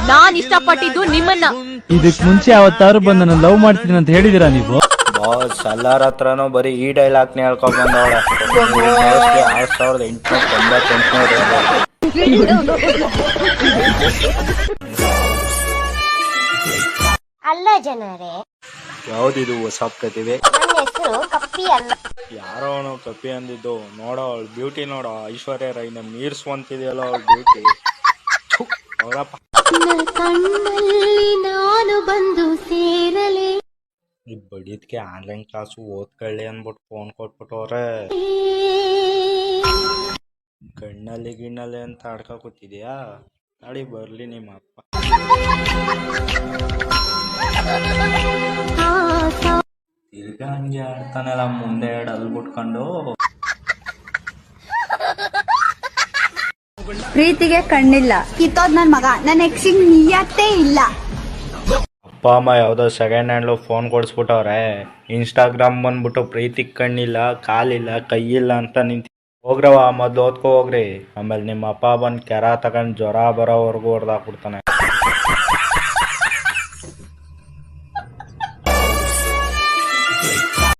ನಾನ್ ಇಷ್ಟಪಟ್ಟಿದ್ದು ನಿಮ್ಮನ್ನ. ಇದಕ್ ಮುಂಚೆ ಯಾವತ್ತಾರು ಬಂದು ನನ್ನ ಲವ್ ಮಾಡ್ತೀನಿ ಅಂತ ಹೇಳಿದಿರಾ ನೀವು? ಬಾಸ್ ಎಲ್ಲಾರ ಹತ್ರನೂ ಬರೀ ಈ ಡೈಲಾಗ್ನೇ ಹೇಳ್ಕೊಂಡ್ ಬಂದವಳೆ. 6898 ಅಲ್ಲ ಜನರೇ, ಯಾವ್ದಿದು ಹೊಸ ಪ್ರತಿಭೆ? ನನ್ನ ಹೆಸರು ಕಪ್ಪಿ ಅಲ್ಲ. ಯಾರೋ ಅವನು ಕಪ್ಪಿ ಅಂದಿದ್ದು. ನೋಡೋ ಅವಳು ಬ್ಯೂಟಿ ನೋಡೋ, ಐಶ್ವರ್ಯ ರೈನ ಮೀರ್ಸ್ವಂತಿದೆಯಲ್ಲ ಅವಳು ಬ್ಯೂಟಿ. ಅವರಪ್ಪ ಕಣ್ಣಲ್ಲಿ ನಾನು ಬಂದು ಸೇರಲೇ. ಈ ಬಡಿದ್ಕೆ ಆನ್ಲೈನ್ ಕ್ಲಾಸು ಓದ್ಕೊಳ್ಳಿ ಅಂದ್ಬಿಟ್ಟು ಫೋನ್ ಕೊಟ್ಬಿಟ್ಟವ್ರೆ. ಕಣ್ಣಲ್ಲಿ ಗಿಣ್ಣಲ್ಲಿ ಅಂತ ಆಡ್ಕ ಕೂತಿದ್ಯಾ? ನಾಳೆ ಬರ್ಲಿ ನಿಮ್ಮ ಅಪ್ಪ. ತಿರ್ಗಾ ಹಂಗೆ ಆಡ್ತಾನೆಲ್ಲ ಮುಂದೆ ಅಲ್ಲಿ ಬಿಟ್ಕೊಂಡು. ಪ್ರೀತಿಗೆ ಕಣ್ಣಿಲ್ಲ, ಕಿತ್ತೋದ್ ನನ್ ಮಗ. ನನ್ನ ಎಕ್ಸಿಗ್ ನಿಯತ್ತೇ ಇಲ್ಲ. ಅಪ್ಪ ಅಮ್ಮ ಯಾವುದೋ ಸೆಕೆಂಡ್ ಹ್ಯಾಂಡ್ಲು ಫೋನ್ ಕೊಡಿಸ್ಬಿಟ್ಟವ್ರೆ. ಇನ್ಸ್ಟಾಗ್ರಾಮ್ ಬಂದ್ಬಿಟ್ಟು ಪ್ರೀತಿಗೆ ಕಣ್ಣಿಲ್ಲ, ಕಾಲಿಲ್ಲ, ಕೈಯಿಲ್ಲ ಅಂತ ನಿಂತು. ಹೋಗ್ರವ ಮೊದ್ಲು ಓದ್ಕೊ ಹೋಗ್ರಿ. ಆಮೇಲೆ ನಿಮ್ಮ ಅಪ್ಪ ಬಂದು ಕೆರ ತಗೊಂಡು ಜ್ವರ ಬರೋವರೆಗೂ ಹೊಡೆದಾಕ್ಬಿಡ್ತಾನೆ.